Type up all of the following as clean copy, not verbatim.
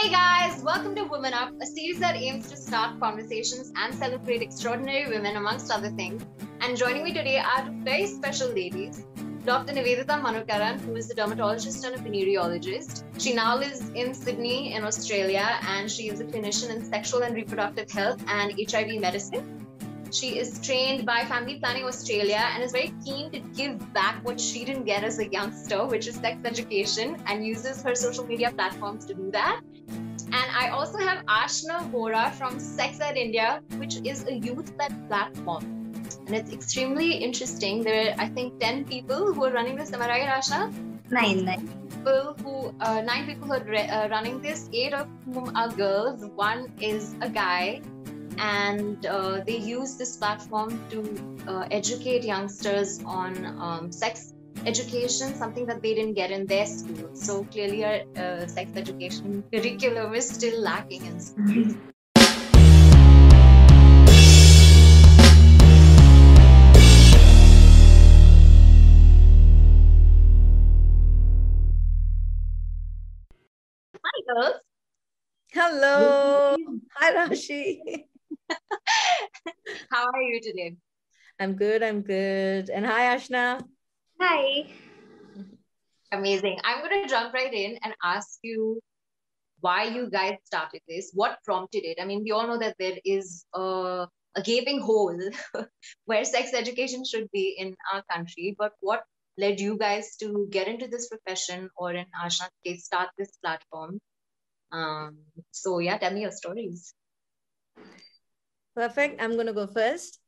Hey guys, welcome to Women Up, a series that aims to start conversations and celebrate extraordinary women amongst other things. And joining me today are two very special ladies. Dr. Nivedita Manukaran, who is a dermatologist and a venereologist. She now lives in Sydney in Australia, and she is a clinician in sexual and reproductive health and HIV medicine. She is trained by Family Planning Australia and is very keen to give back what she didn't get as a youngster, which is sex education, and uses her social media platforms to do that. And I also have Ashna Vora from Sex Ed India, which is a youth-led platform. And it's extremely interesting. There are, I think, 10 people who are running this. Am I right, Ashna? Nine. Nine people who are running this. 8 of whom are girls. 1 is a guy. And they use this platform to educate youngsters on sex education, something that they didn't get in their school. So clearly our sex education curriculum is still lacking in schools. Hi girls. Hello. Hi, Rashi. How are you today? I'm good. And hi, Ashna. Hi. Amazing. I'm going to jump right in and ask you why you guys started this. What prompted it? I mean, we all know that there is a gaping hole where sex education should be in our country, but what led you guys to get into this profession, or in Ashna's case, start this platform? So yeah, tell me your stories. Perfect. I'm going to go first.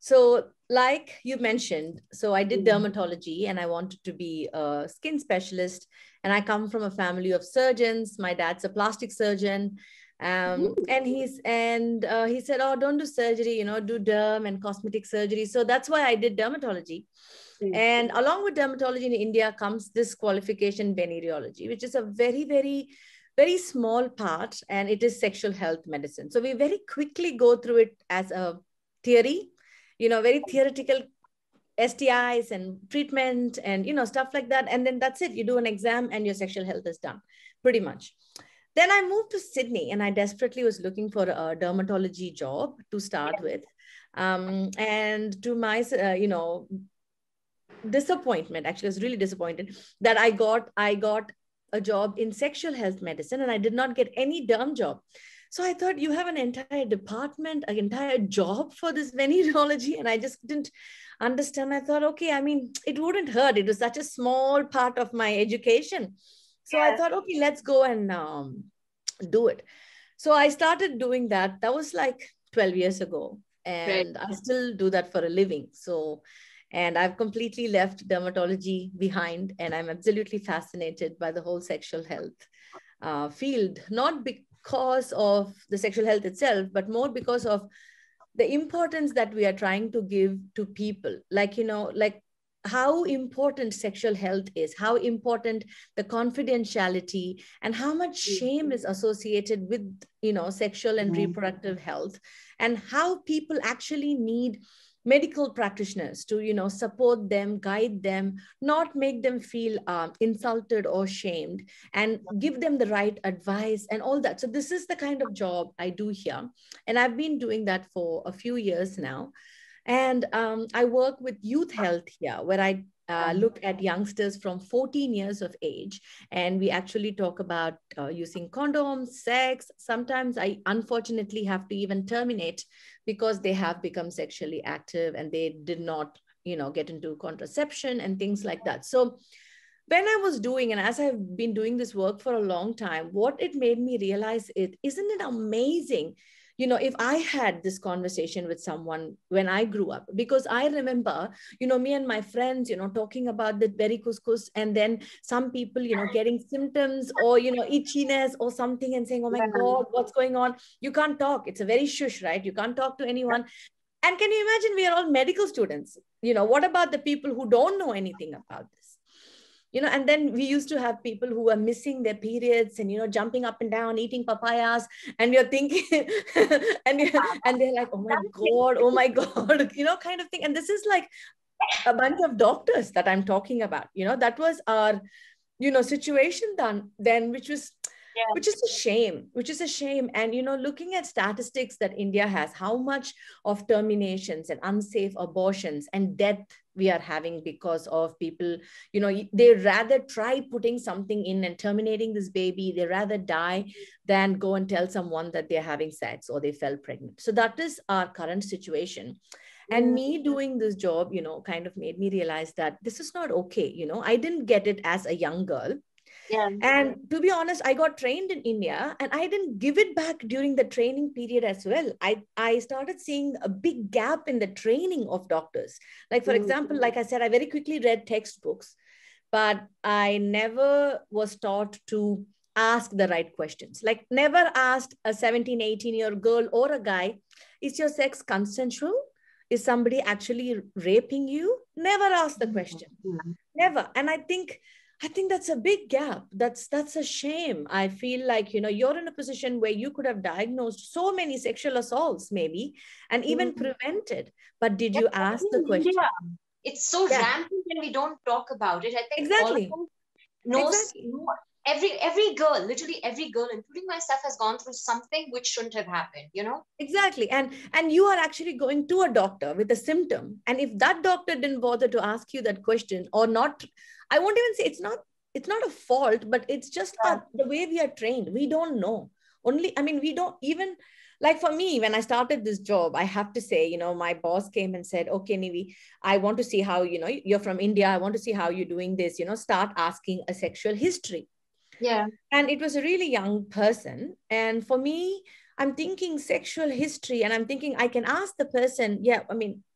So like you mentioned, so I did dermatology and I wanted to be a skin specialist. And I come from a family of surgeons. My dad's a plastic surgeon. And he said, oh, don't do surgery, do derm and cosmetic surgery. So that's why I did dermatology. And along with dermatology in India comes this qualification, venereology, which is a very, very, very small part, and it is sexual health medicine. So we very quickly go through it as a theory, very theoretical STIs and treatment and, stuff like that. And then that's it. You do an exam and your sexual health is done pretty much. Then I moved to Sydney and I desperately was looking for a dermatology job to start with. And to my, disappointment, actually, I was really disappointed that I got a job in sexual health medicine and I did not get any derm job. So I thought, you have an entire department, an entire job for this venereology, and I just didn't understand. I thought, okay, I mean, it wouldn't hurt. It was such a small part of my education. So I thought, okay, let's go and do it. So I started doing that. That was like 12 years ago. And I still do that for a living. And I've completely left dermatology behind, and I'm absolutely fascinated by the whole sexual health field, not because of the sexual health itself, but more because of the importance that we are trying to give to people. Like how important sexual health is, how important the confidentiality, and how much shame is associated with, sexual and reproductive health, and how people actually need medical practitioners to, support them, guide them, not make them feel insulted or shamed, and give them the right advice and all that. So this is the kind of job I do here. And I've been doing that for a few years now. And I work with youth health here, where I look at youngsters from 14 years of age. And we actually talk about using condoms, sex. Sometimes I unfortunately have to even terminate because they have become sexually active and they did not, get into contraception and things like that. So when I was doing, and as I've been doing this work for a long time, what it made me realize isn't it amazing? If I had this conversation with someone when I grew up, because I remember, me and my friends, talking about the berry couscous, and then some people, getting symptoms or, itchiness or something and saying, oh my God, what's going on? You can't talk. It's a very shush, right? You can't talk to anyone. And can you imagine, we are all medical students. What about the people who don't know anything about this? And then we used to have people who were missing their periods and, jumping up and down, eating papayas, and you're thinking, and they're like, oh my God, kind of thing. And this is like a bunch of doctors that I'm talking about, that was our, situation then, which was which is a shame, And, looking at statistics that India has, how much of terminations and unsafe abortions and death we are having because of people, they rather try putting something in and terminating this baby. They rather die than go and tell someone that they're having sex or they fell pregnant. So that is our current situation. And me doing this job, kind of made me realize that this is not okay. I didn't get it as a young girl. Yeah. And to be honest, I got trained in India and I didn't give it back during the training period as well. I started seeing a big gap in the training of doctors. Like, for example, like I said, I very quickly read textbooks, but I never was taught to ask the right questions. Like, never asked a 17, 18-year girl or a guy, is your sex consensual? Is somebody actually raping you? Never ask the question. Never. And I think that's a big gap. That's a shame. I feel like, you're in a position where you could have diagnosed so many sexual assaults maybe, and even prevented. But did you ask the question? It's so rampant when we don't talk about it. I think exactly. all of us knows, every girl, literally every girl, including myself, has gone through something which shouldn't have happened, Exactly. And you are actually going to a doctor with a symptom. And if that doctor didn't bother to ask you that question or not, I won't even say it's not a fault, but it's just the way we are trained. We don't know. We don't even, like for me, when I started this job, I have to say, my boss came and said, okay, Nivi, I want to see how, you're from India. I want to see how you're doing this, start asking a sexual history. Yeah. And it was a really young person. And for me, I'm thinking sexual history and I'm thinking I can ask the person,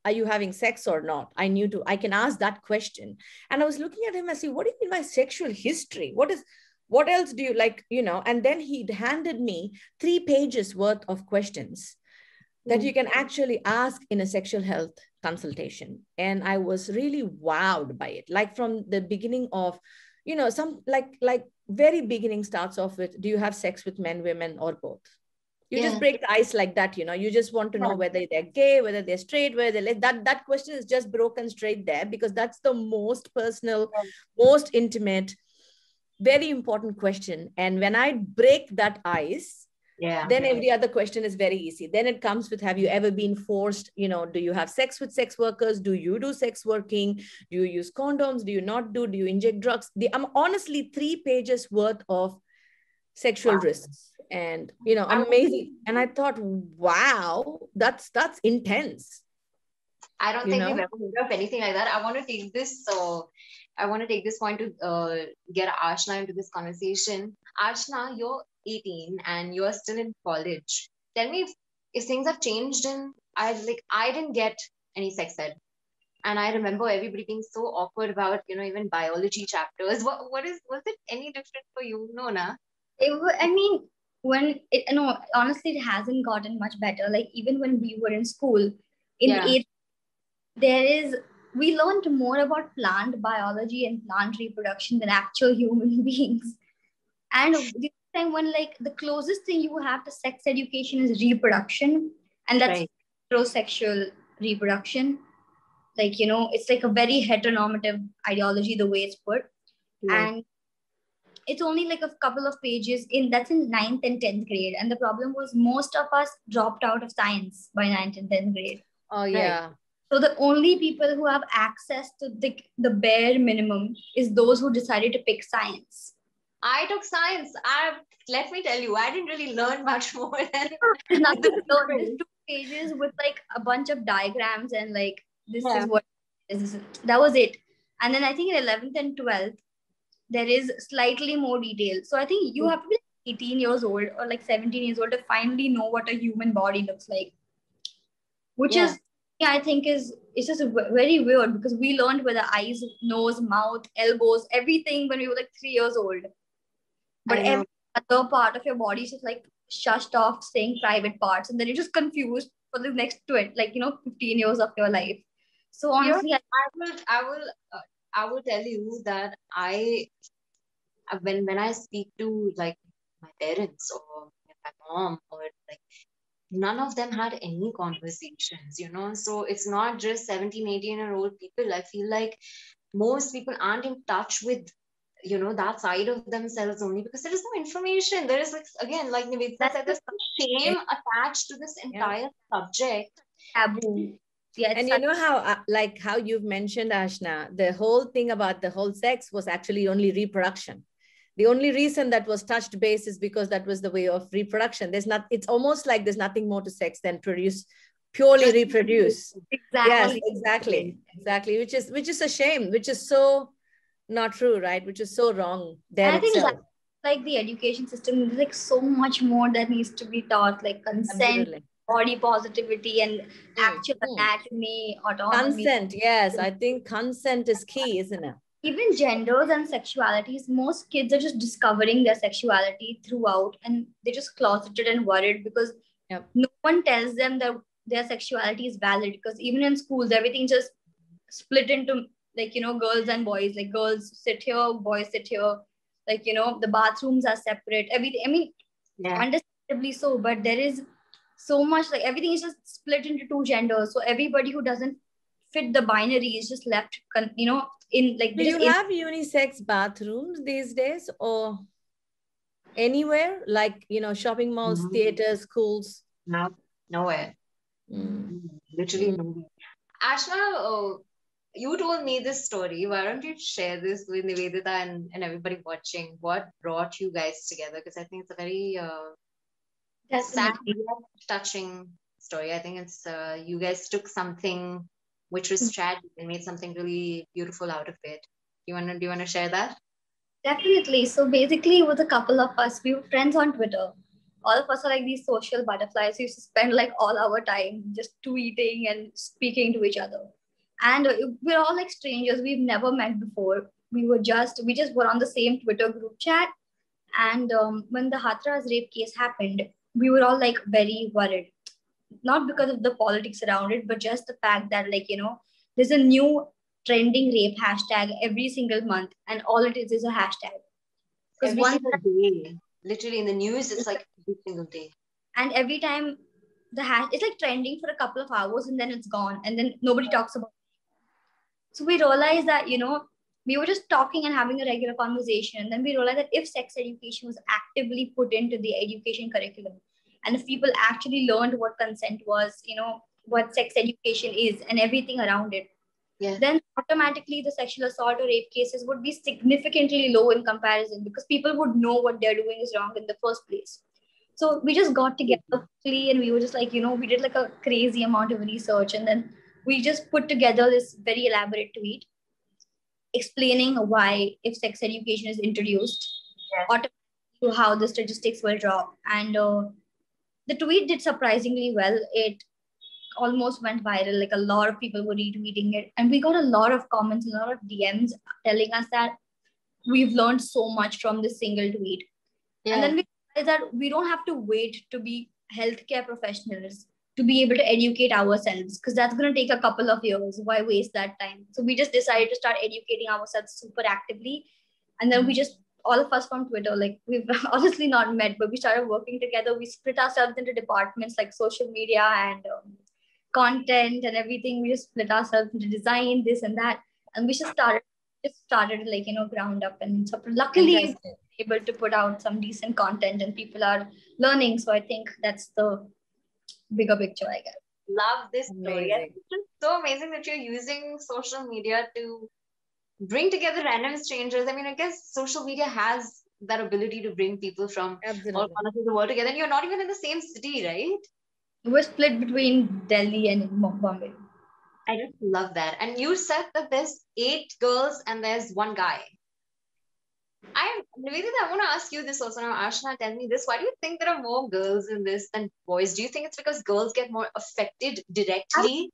are you having sex or not? I can ask that question. And I was looking at him and say, what do you mean by sexual history? What else do you like, And then he handed me 3 pages worth of questions that you can actually ask in a sexual health consultation. And I was really wowed by it. Like from the beginning of, some like very beginning starts off with, do you have sex with men, women, or both? You just break the ice like that, you just want to know whether they're gay, whether they're straight, whether they're that question is just broken straight there, because that's the most personal, most intimate, very important question. And when I break that ice, then every other question is very easy. Then it comes with, have you ever been forced? Do you have sex with sex workers? Do you do sex working? Do you use condoms? Do you not do? Do you inject drugs? I'm honestly 3 pages worth of sexual risks, and amazing. And I thought, wow, that's intense. I don't think we've ever heard of anything like that. I want to take this point to get Ashna into this conversation. Ashna, you're 18 and you're still in college. Tell me if things have changed. I didn't get any sex ed, and I remember everybody being so awkward about even biology chapters. Was it any different for you? No, na? Honestly, it hasn't gotten much better. Like even when we were in school, in 8th, we learned more about plant biology and plant reproduction than actual human beings. And the time when the closest thing you have to sex education is reproduction, and that's heterosexual reproduction. It's like a very heteronormative ideology, the way it's put. And it's only like a couple of pages that's in 9th and 10th grade. And the problem was most of us dropped out of science by 9th and 10th grade. Oh, yeah. So the only people who have access to the bare minimum is those who decided to pick science. I took science. Let me tell you, I didn't really learn much more than nothing to learn. Just 2 pages with a bunch of diagrams and this is what is. That was it. And then I think in 11th and 12th, there is slightly more detail. So I think you have to be 18 years old or 17 years old to finally know what a human body looks like. Which is, I think it's just very weird, because we learned with the eyes, nose, mouth, elbows, everything when we were 3 years old. But every other part of your body is just shushed off, saying private parts, and then you're just confused for the next 15 years of your life. So honestly, I will tell you that when I speak to my parents or my mom, or none of them had any conversations, so it's not just 17, 18-year-old people. I feel like most people aren't in touch with that side of themselves only, because there is no information. There is, like, again, like Nivedita said, there's some shame attached to this entire subject. Taboo. Yeah, And you know how, like how you've mentioned, Ashna, the whole thing about the whole sex was actually only reproduction. The only reason that was touched base is because that was the way of reproduction. It's almost like there's nothing more to sex than purely reproduce. Exactly. Yes, exactly. Which is a shame, which is so not true, right? Which is so wrong there I think itself. that, like, the education system, there's like so much more that needs to be taught, like consent, Absolutely. body positivity, and actual anatomy, autonomy. Consent, yes. I think consent is key, isn't it? Even genders and sexualities, most kids are just discovering their sexuality throughout, and they're just closeted and worried because no one tells them that their sexuality is valid. Because even in schools, everything just split into, like, girls and boys. Like, girls sit here, boys sit here. Like, the bathrooms are separate. Everything. I mean, understandably so, but there is so much, like, everything is just split into two genders. So everybody who doesn't fit the binary is just left, in, like. Do you have unisex bathrooms these days, or anywhere, like, shopping malls, theaters, schools? No, nowhere. Literally nowhere. Ashna, you told me this story. Why don't you share this with Nivedita and everybody watching? What brought you guys together? Because I think it's a very sad, touching story. I think it's you guys took something which was tragic and made something really beautiful out of it. Do you wanna share that? Definitely. So basically, it was a couple of us. We were friends on Twitter. All of us are like these social butterflies. We used to spend like all our time just tweeting and speaking to each other. And we're all like strangers. We've never met before. We just were on the same Twitter group chat. And when the Hathras rape case happened, we were all like very worried. Not because of the politics around it, but just the fact that, like, there's a new trending rape hashtag every single month, and all it is a hashtag. Every single day. Literally in the news, it's like every single day. And every time it's like trending for a couple of hours and then it's gone, and then nobody talks about it. So we realized that, we were just talking and having a regular conversation. And then we realized that if sex education was actively put into the education curriculum, and if people actually learned what consent was, what sex education is and everything around it, then automatically the sexual assault or rape cases would be significantly low in comparison, because people would know what they're doing is wrong in the first place. So we just got together quickly, and we were just like, we did like a crazy amount of research, and then we just put together this very elaborate tweet explaining why, if sex education is introduced, automatically how the statistics will drop. And the tweet did surprisingly well. It almost went viral. Like, a lot of people were retweeting it, and we got a lot of comments, a lot of DMs telling us that we've learned so much from this single tweet. And then we realized that we don't have to wait to be healthcare professionals to be able to educate ourselves, because that's going to take a couple of years. Why waste that time? So we just decided to start educating ourselves super actively. And then we just, all of us from Twitter, like, we've honestly not met, but we started working together. We split ourselves into departments like social media and content and everything. We just split ourselves into design, this and that, and we just started like, ground up. And so luckily able to put out some decent content, and people are learning. So I think that's the bigger picture, I guess. Love this story. It's just so amazing that you're using social media to bring together random strangers. I mean, I guess social media has that ability to bring people from all corners of the world together. And you're not even in the same city, right? We're split between Delhi and Bombay. I just love that. And you said that there's 8 girls and there's 1 guy. Nivedita, I want to ask you this also now. Ashna, tell me this. Why do you think there are more girls in this than boys? Do you think it's because girls get more affected directly?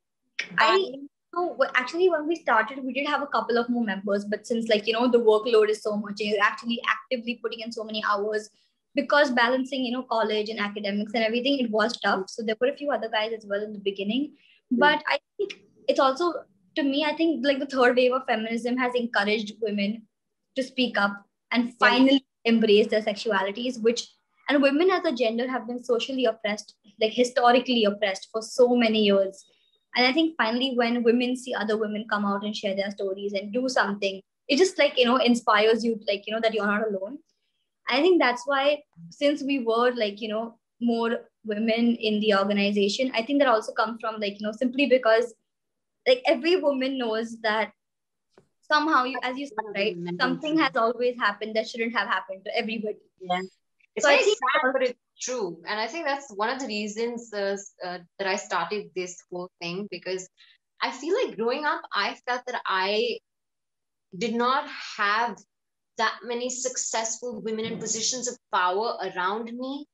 So actually, when we started, we did have a couple of more members. But since, like, the workload is so much, you're actually actively putting in so many hours, because balancing, college and academics and everything, it was tough. So there were a few other guys as well in the beginning. But I think it's also, to me, I think like the third wave of feminism has encouraged women to speak up and finally embrace their sexualities, and women as a gender have been socially oppressed, like historically oppressed for so many years. And I think finally when women see other women come out and share their stories and do something, it just like, inspires you, like, that you're not alone. I think that's why, since we were like, more women in the organization, I think that also comes from like, simply because like every woman knows that somehow, as you said, right, something has always happened that shouldn't have happened to everybody. Yeah. It's So I very think sad, but it's true. And I think that's one of the reasons that I started this whole thing, because I feel like growing up, I felt that I did not have that many successful women in positions of power around me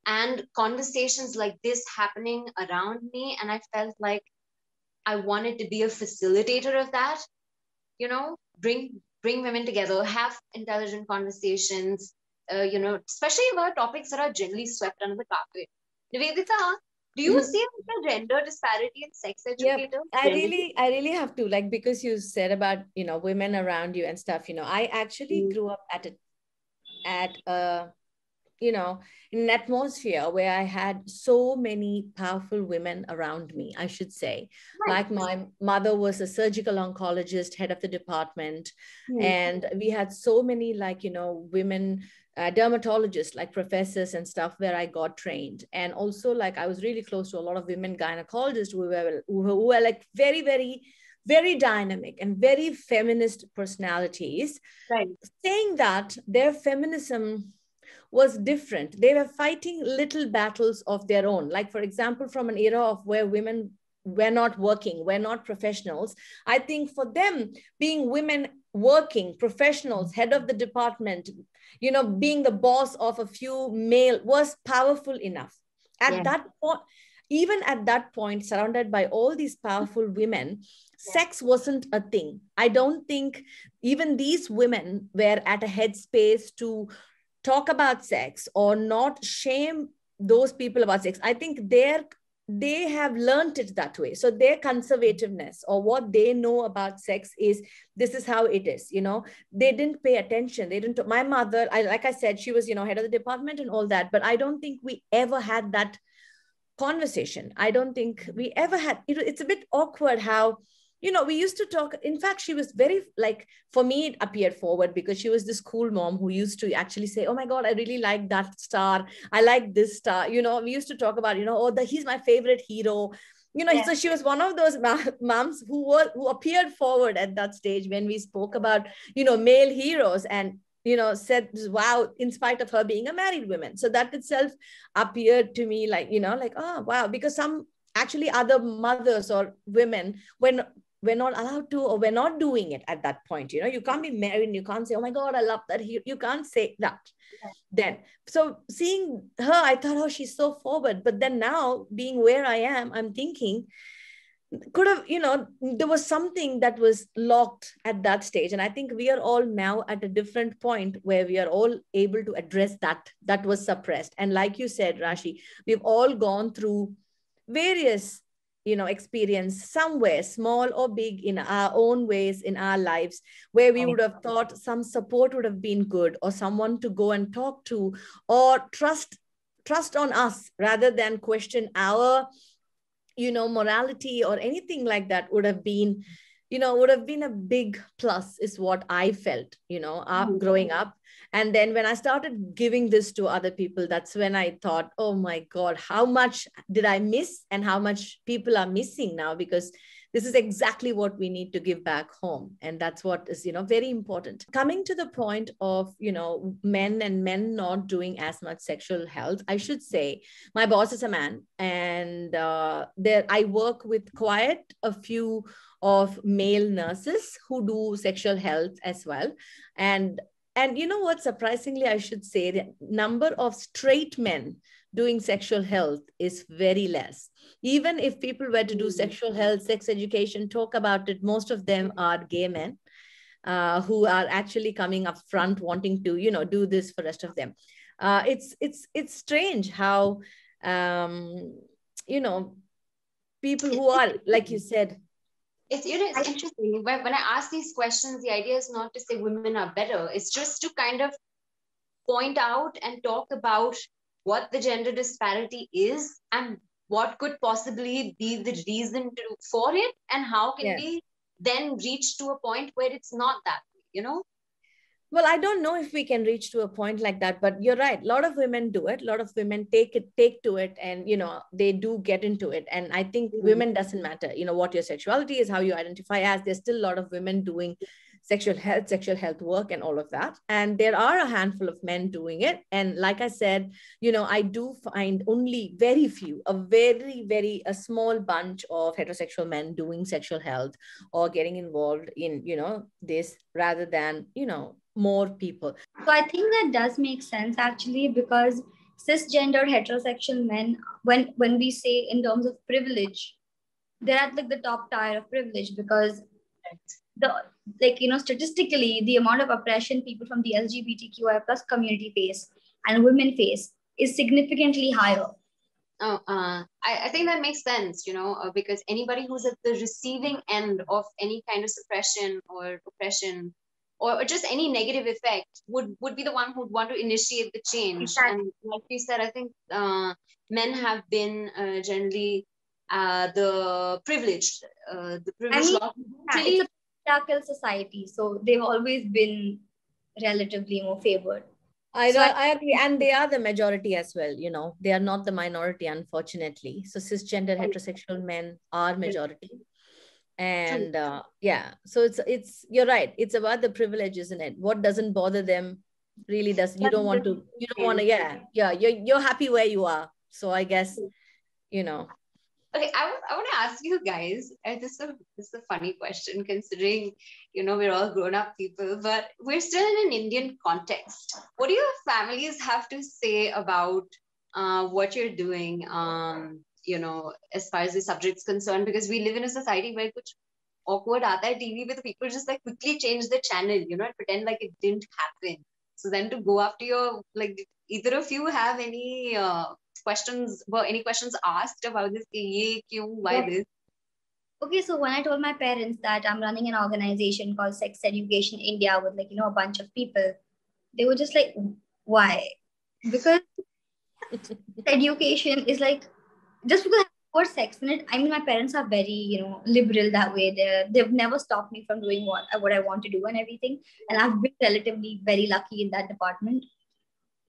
and conversations like this happening around me. And I felt like I wanted to be a facilitator of that, bring women together, have intelligent conversations, especially about topics that are generally swept under the carpet. Nivedita, do you see a gender disparity in sex educators? I really have to, like, because you said about, women around you and stuff, I actually grew up at a in an atmosphere where I had so many powerful women around me, I should say. Like my mother was a surgical oncologist, head of the department. And we had so many, like, women dermatologists, like professors and stuff, where I got trained. And also, like, I was really close to a lot of women gynecologists who were like very, very, very dynamic and very feminist personalities. Right. Saying that their feminism was different. They were fighting little battles of their own. Like, for example, from an era of where women were not working, were not professionals. I think for them, being women working professionals, head of the department, being the boss of a few male was powerful enough. At that point, even at that point, surrounded by all these powerful women, sex wasn't a thing. I don't think even these women were at a headspace to talk about sex or not shame those people about sex. I think they have learned it that way. So their conservativeness or what they know about sex is, this is how it is, they didn't pay attention. My mother, like I said, she was, head of the department and all that, but I don't think we ever had that conversation. I don't think we ever had, it's a bit awkward how, we used to talk. In fact, she was very, like, for me, it appeared forward because she was this cool mom who used to actually say, oh my God, I really like that star. I like this star. We used to talk about, he's my favorite hero. So she was one of those moms who appeared forward at that stage when we spoke about, male heroes, and, said, wow, in spite of her being a married woman. So that itself appeared to me like, oh, wow, because some actually other mothers or women, when we're not allowed to, or we're not doing it at that point. You can't be married and you can't say, oh my God, I love that. You can't say that then. So seeing her, I thought, oh, she's so forward. But then now, being where I am, I'm thinking, could have, there was something that was locked at that stage. And I think we are all now at a different point where we are all able to address that was suppressed. And like you said, Rashi, we've all gone through various experience somewhere, small or big, in our own ways in our lives, where we would have thought some support would have been good, or someone to go and talk to, or trust on us rather than question our morality or anything like that, would have been a big plus, is what I felt, growing up. And then when I started giving this to other people, that's when I thought, oh my God, how much did I miss and how much people are missing now, because this is exactly what we need to give back home. And that's what is, very important. Coming to the point of, men not doing as much sexual health, I should say, my boss is a man, and I work with quite a few of male nurses who do sexual health as well. And you know what, surprisingly, I should say, the number of straight men doing sexual health is very less. Even if people were to do sexual health, sex education, talk about it, most of them are gay men who are actually coming up front wanting to, do this for the rest of them. It's strange how, people who are, like you said, it's interesting. When I ask these questions, the idea is not to say women are better. It's just to kind of point out and talk about what the gender disparity is and what could possibly be the reason for it, and how can we then reach to a point where it's not that way. you know? Well, I don't know if we can reach to a point like that, but you're right. A lot of women do it. A lot of women take to it, and they do get into it. And I think women doesn't matter, what your sexuality is, how you identify as. There's still a lot of women doing sexual health work and all of that. And there are a handful of men doing it. And like I said, I do find only very few, a very, very a small bunch of heterosexual men doing sexual health or getting involved in, this rather than, more people. So I think that does make sense actually, because cisgender heterosexual men, when we say in terms of privilege, they're at like the top tier of privilege, because statistically the amount of oppression people from the LGBTQI plus community face and women face is significantly higher. I think that makes sense, because anybody who's at the receiving end of any kind of suppression or oppression or just any negative effect would be the one who'd want to initiate the change. Exactly. And like you said, I think men have been generally the privileged. It's a patriarchal society, so they've always been relatively more favored. I agree. And they are the majority as well. They are not the minority, unfortunately. So cisgender heterosexual men are majority. And so it's you're right. It's about the privilege, isn't it? What doesn't bother them really does. You don't want to, you're happy where you are. So I guess, Okay, I want to ask you guys, this is a funny question considering, we're all grown-up people, but we're still in an Indian context. What do your families have to say about what you're doing, as far as the subject's concerned? Because we live in a society where kuch awkward aata hai TV where the people just like quickly change the channel, and pretend like it didn't happen. So then to go after your, like, either of you have any any questions asked about this? Why this? Okay, so when I told my parents that I'm running an organization called Sex Education India with a bunch of people, they were just like, why? Because education is like, just because I have the word sex in it, I mean, my parents are very, liberal that way. They've never stopped me from doing what I want to do and everything. And I've been relatively very lucky in that department.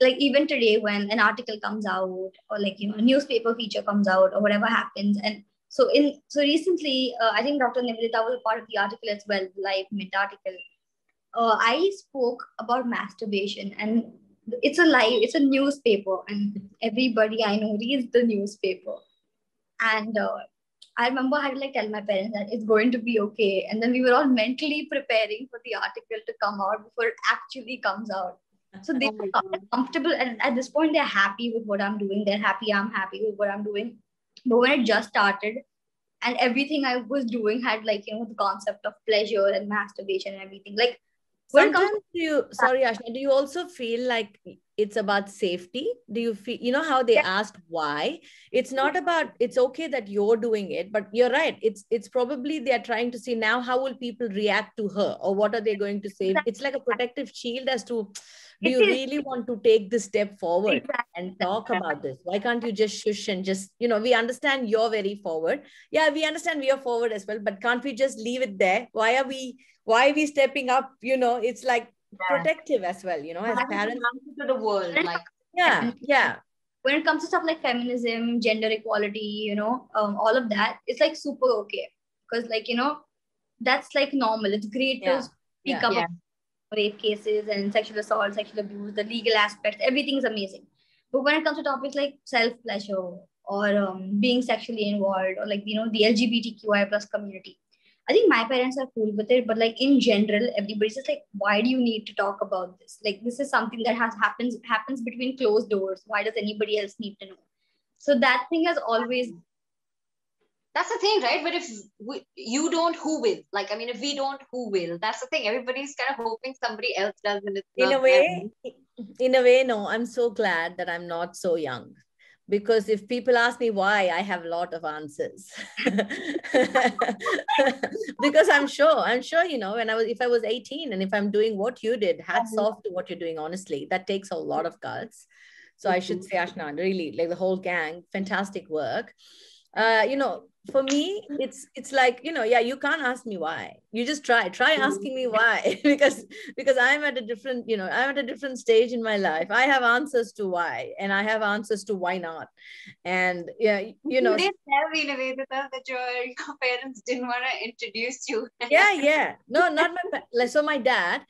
Like even today when an article comes out or a newspaper feature comes out or whatever happens, and so recently I think Dr. Nivedita was a part of the article as well, live mint article. I spoke about masturbation, and it's a newspaper, and everybody I know reads the newspaper. And I remember I had to tell my parents that it's going to be okay, and then we were all mentally preparing for the article to come out before it actually comes out. So they are comfortable, and at this point, they're happy with what I'm doing. They're happy I'm happy with what I'm doing. But when it just started, and everything I was doing had the concept of pleasure and masturbation and everything. Sometimes sorry, Ashna, do you also feel like it's about safety? Do you feel, how they asked why? It's not about, it's okay that you're doing it, but you're right. It's probably they're trying to see now, how will people react to her, or what are they going to say? It's like a protective shield as to, do you really want to take this step forward and talk about this? Why can't you just shush and just, we understand you're very forward. Yeah, we understand we are forward as well, but can't we just leave it there? Why are we stepping up? It's like protective as well, as parents to the world. When it comes to stuff like feminism, gender equality, all of that, it's super okay. Because that's normal. It's great to speak up rape cases and sexual assault, sexual abuse, the legal aspects, everything's amazing. But when it comes to topics like self-pleasure or being sexually involved, or the LGBTQI plus community, I think my parents are cool with it, but in general, everybody's just why do you need to talk about this? This is something that happens between closed doors. Why does anybody else need to know? So that thing has always. That's the thing, right? But if you don't, who will? If we don't, who will? That's the thing. Everybody's kind of hoping somebody else does, and it's in a way, no. I'm so glad that I'm not so young. Because if people ask me why, I have a lot of answers. Because I'm sure, if I was 18 and if I'm doing what you did, hats off to what you're doing, honestly, that takes a lot of guts. So I should say, Ashna, really, the whole gang, fantastic work. you know, for me, it's like, you know, yeah, you can't ask me why. You just try asking me why, because I'm at a different, you know, I'm at a different stage in my life. I have answers to why, and I have answers to why not. And yeah, you know, You didn't tell me, Nivedita, that your parents didn't want to introduce you. yeah. No, not like, so my dad,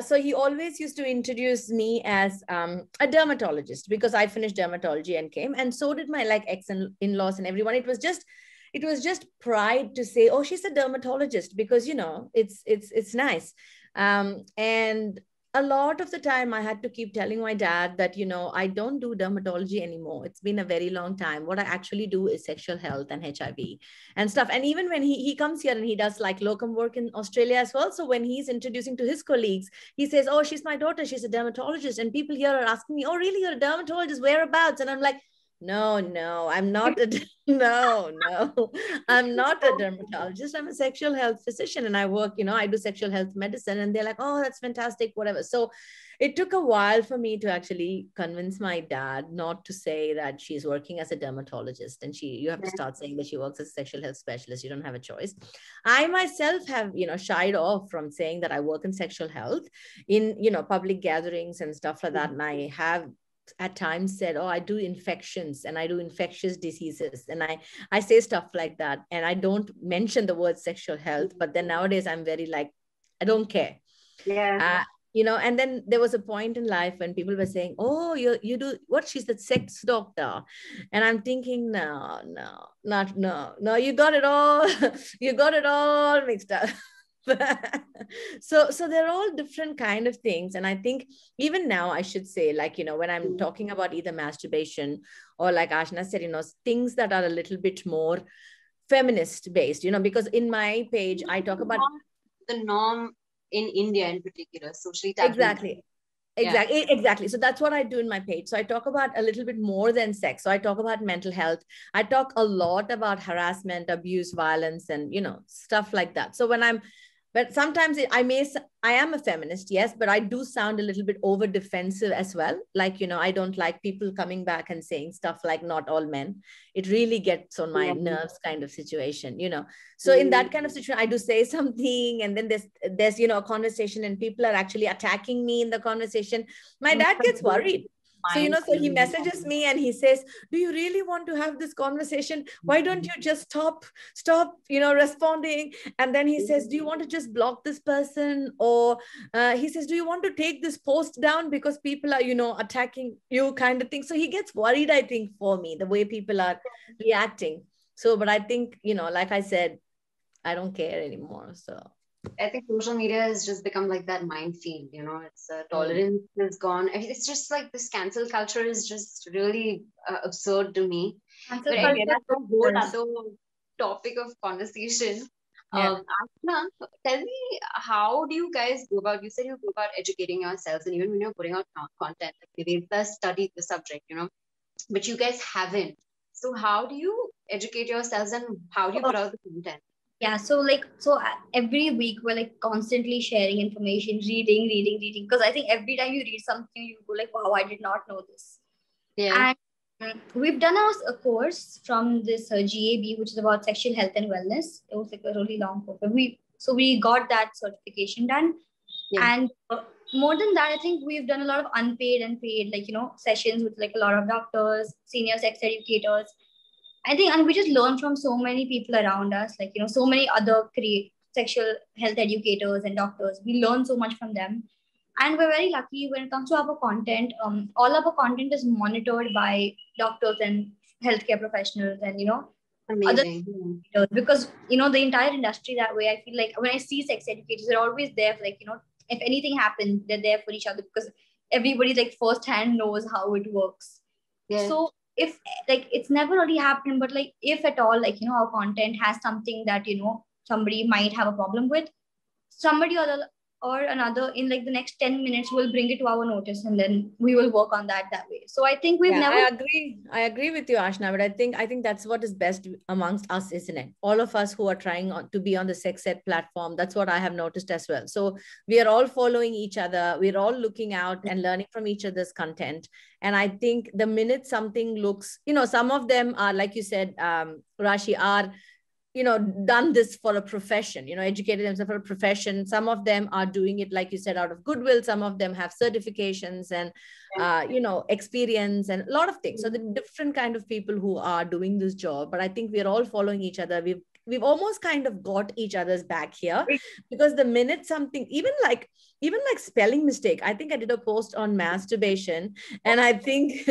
so he always used to introduce me as a dermatologist, because I finished dermatology and came, and so did my like ex-in-laws and everyone. It was just pride to say, oh, she's a dermatologist, because, you know, it's nice. And a lot of the time I had to keep telling my dad that, you know, I don't do dermatology anymore. It's been a very long time. What I actually do is sexual health and HIV and stuff. And even when he comes here and he does like locum work in Australia as well. So when he's introducing to his colleagues, he says, oh, she's my daughter, she's a dermatologist. And people here are asking me, oh, really, you're a dermatologist, whereabouts? And I'm like, no, I'm not no, I'm not a dermatologist. I'm a sexual health physician, and I work, you know, I do sexual health medicine. And they're like, oh, that's fantastic, whatever. So it took a while for me to actually convince my dad not to say that she's working as a dermatologist, and you have to start saying that she works as a sexual health specialist. You don't have a choice. I myself have, you know, shied off from saying that I work in sexual health in, you know, public gatherings and stuff like that. And I have at times said, oh, I do infections and I do infectious diseases, and I say stuff like that, and I don't mention the word sexual health. But then nowadays I'm very like, I don't care. You know, and then there was a point in life when people were saying, oh, you do what, she's the sex doctor. And I'm thinking, no, you got it all you got it all mixed up. So they're all different kind of things. And I think even now I should say, like, you know, when I'm talking about either masturbation or, like Ashna said, you know, things that are a little bit more feminist based, you know, because in my page I talk about the norm in India in particular, socially taboo. Exactly. So that's what I do in my page. So I talk about a little bit more than sex. So I talk about mental health. I talk a lot about harassment, abuse, violence, and, you know, stuff like that. So but sometimes I am a feminist, yes, but I do sound a little bit over defensive as well. Like, you know, I don't like people coming back and saying stuff like not all men. It really gets on my nerves kind of situation, you know. So in that kind of situation, I do say something, and then there's, you know, a conversation and people are actually attacking me in the conversation. My dad gets worried. So, you know, so he messages me and he says, do you really want to have this conversation? Why don't you just stop, you know, responding? And then he says, do you want to just block this person? Or he says, do you want to take this post down because people are, you know, attacking you kind of thing. So he gets worried, I think, for me, the way people are reacting. So, but I think, you know, like I said, I don't care anymore. So I think social media has just become like that minefield, you know, it's tolerance is gone. It's just like this cancel culture is just really absurd to me. But again, that's a whole other topic of conversation. Ashna, tell me, how do you guys go about, you said you go about educating yourselves, and even when you're putting out content, like Nivedita studied the subject, you know, but you guys haven't. So how do you educate yourselves, and how do you put out the content? Yeah, so every week we're like constantly sharing information, reading, because I think every time you read something, you go like, wow, I did not know this. Yeah. And we've done a course from this GAB, which is about sexual health and wellness. It was like a really long course. We got that certification done. Yeah. And more than that, I think we've done a lot of unpaid and paid, like, you know, sessions with like a lot of doctors, senior sex educators. I think, and we just learn from so many people around us, like, you know, so many other sexual health educators and doctors. We learn so much from them. And we're very lucky when it comes to our content. All of our content is monitored by doctors and healthcare professionals, and, you know, amazing. Because, you know, the entire industry that way, I feel like when I see sex educators, they're always there for, like, you know, if anything happens, they're there for each other, because everybody like firsthand knows how it works. Yeah. So if like it's never really happened, but like if at all, like, you know, our content has something that, you know, somebody might have a problem with, somebody or or another in like the next 10 minutes, we'll bring it to our notice, and then we will work on that way. So I think we've never. I agree with you, Ashna, but I think that's what is best amongst us, isn't it? All of us who are trying to be on the sex ed platform, that's what I have noticed as well. So we are all following each other. We're all looking out and learning from each other's content. And I think the minute something looks, some of them are, like you said, Rashi, are done this for a profession, educated themselves for a profession. Some of them are doing it, like you said, out of goodwill. Some of them have certifications and, experience and a lot of things. So the different kind of people who are doing this job, but I think we're all following each other. We've almost kind of got each other's back here, because the minute something, even like spelling mistake, I think I did a post on masturbation, and I think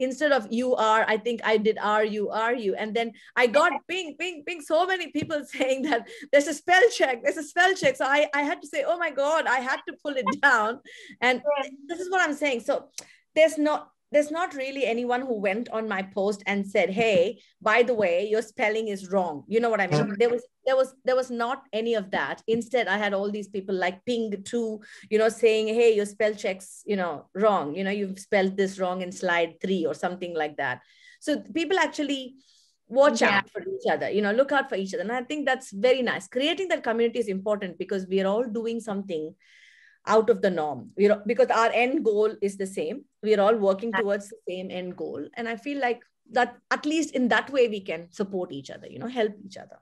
instead of you are, I think I did are you, and then I got ping, so many people saying that there's a spell check. So I had to say, oh my God, I had to pull it down. And this is what I'm saying. So there's not really anyone who went on my post and said, hey, by the way, your spelling is wrong. You know what I mean? There was not any of that. Instead, I had all these people like ping too, saying, hey, your spell check's, wrong. You've spelled this wrong in slide 3 or something like that. So people actually watch out for each other, look out for each other. And I think that's very nice. Creating that community is important, because we are all doing something out of the norm, because our end goal is the same. We're all working towards the same end goal. And I feel like that at least in that way, we can support each other, help each other.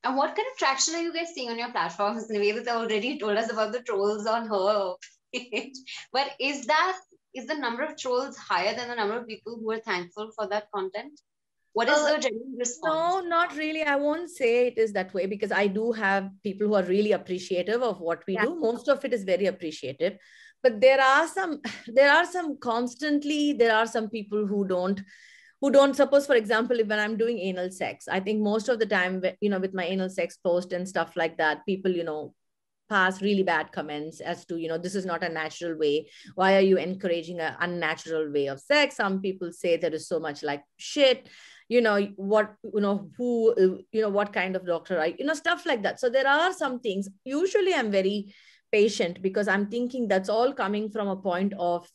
And what kind of traction are you guys seeing on your platforms? Nivedita already told us about the trolls on her page, but is the number of trolls higher than the number of people who are thankful for that content? What is the genuine response? No, not really. I won't say it is that way, because I do have people who are really appreciative of what we do. Most of it is very appreciative, but there are some people who don't. Suppose, for example, when I'm doing anal sex, I think most of the time, with my anal sex post and stuff like that, people, pass really bad comments as to, this is not a natural way. Why are you encouraging an unnatural way of sex? Some people say there is so much like shit, what kind of doctor are you, stuff like that. So there are some things. Usually I'm very patient, because I'm thinking that's all coming from a point of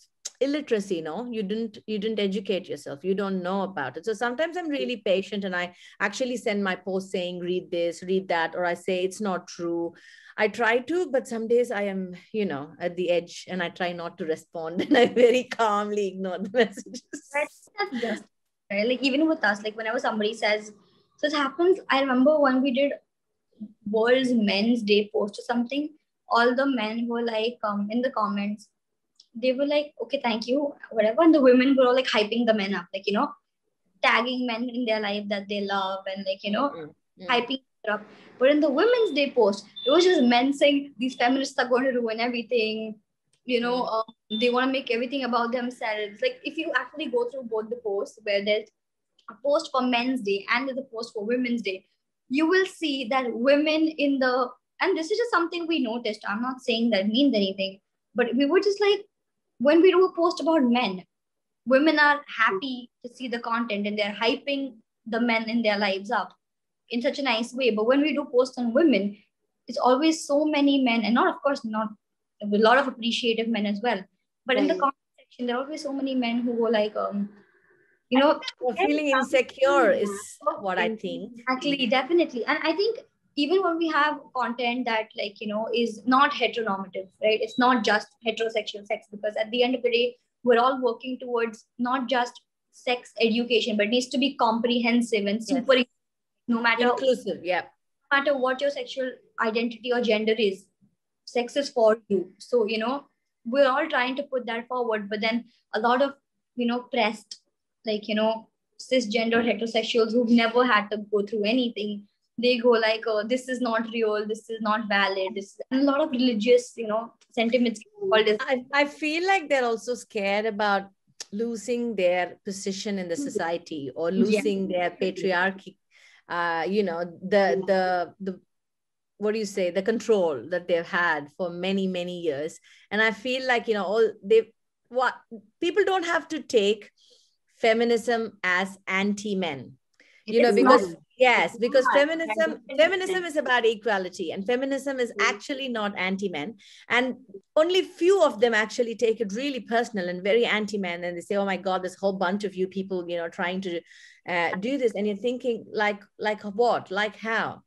illiteracy. You didn't educate yourself, you don't know about it. So sometimes I'm really patient, and I actually send my post saying, read this, read that, or I say it's not true. I try to, but some days I am, at the edge, and I try not to respond, and I very calmly ignore the messages. That's just right. Like even with us, like whenever somebody says, so it happens. I remember when we did World's Men's Day post or something, all the men were like, in the comments, they were like, okay, thank you, whatever. And the women were all like hyping the men up, like, tagging men in their life that they love, and like, hyping it up. But in the Women's Day post, it was just men saying these feminists are going to ruin everything. They want to make everything about themselves. Like if you actually go through both the posts, where there's a post for Men's Day and there's a post for Women's Day, you will see that women and this is just something we noticed. I'm not saying that means anything, but we were just like, when we do a post about men, women are happy to see the content, and they're hyping the men in their lives up in such a nice way. But when we do posts on women, it's always so many men, and not a lot of appreciative men as well. But in the comment section, there are always so many men who go like, feeling insecure is what I think. Exactly, definitely. And I think even when we have content that is not heteronormative, right? It's not just heterosexual sex, because at the end of the day, we're all working towards not just sex education, but it needs to be comprehensive and super, no matter inclusive. Yeah. No matter what your sexual identity or gender is, sex is for you. So, we're all trying to put that forward, but then a lot of, pressed, like, cisgender heterosexuals who've never had to go through anything, they go like, oh, this is not real, this is not valid. And a lot of religious, sentiments. I feel like they're also scared about losing their position in the society, or losing their patriarchy, the what do you say, the control that they've had for many, many years. And I feel like, people don't have to take feminism as anti-men. because yes, It's because not. feminism is about equality, and feminism is actually not anti-men, and only few of them actually take it really personal and very anti-men, and they say, oh my god, there's a whole bunch of you people trying to do this, and you're thinking like what, like how,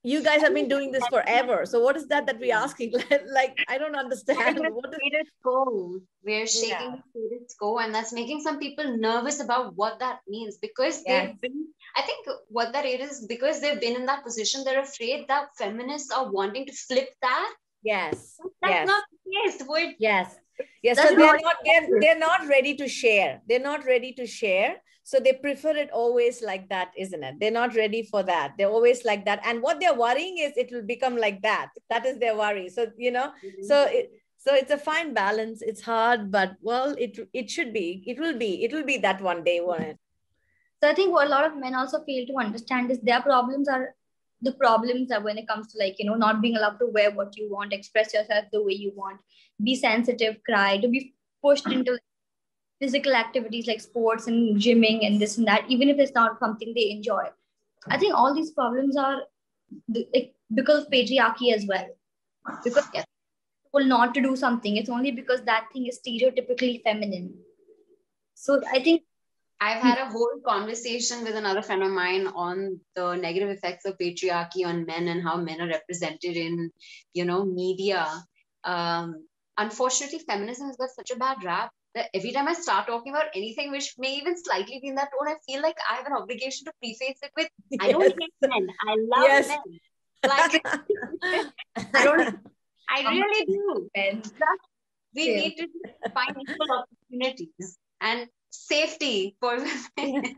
you guys have been doing this forever, so what is that we're asking? Like I don't understand what is. Status quo. We're shaking the status quo, and that's making some people nervous about what that means, because they've been, I think what that is because they've been in that position, they're afraid that feminists are wanting to flip that. Yes. That's not the case. Yes. So they're not ready to share. They're not ready to share. So they prefer it always like that, isn't it? They're not ready for that. They're always like that. And what they're worrying is it will become like that. That is their worry. So, so it's a fine balance. It's hard, but well, it should be. It will be that one day. So I think what a lot of men also fail to understand is their problems are the problems that when it comes to not being allowed to wear what you want, express yourself the way you want, be sensitive, cry, to be pushed into physical activities like sports and gymming and this and that, even if it's not something they enjoy. I think all these problems are because of patriarchy as well. Because people not to do something, it's only because that thing is stereotypically feminine. So I think I've had a whole conversation with another friend of mine on the negative effects of patriarchy on men and how men are represented in, media. Unfortunately, feminism has got such a bad rap that every time I start talking about anything which may even slightly be in that tone, I feel like I have an obligation to preface it with, I don't hate men. I love men. Like, I really do. We need to find equal opportunities and safety for women.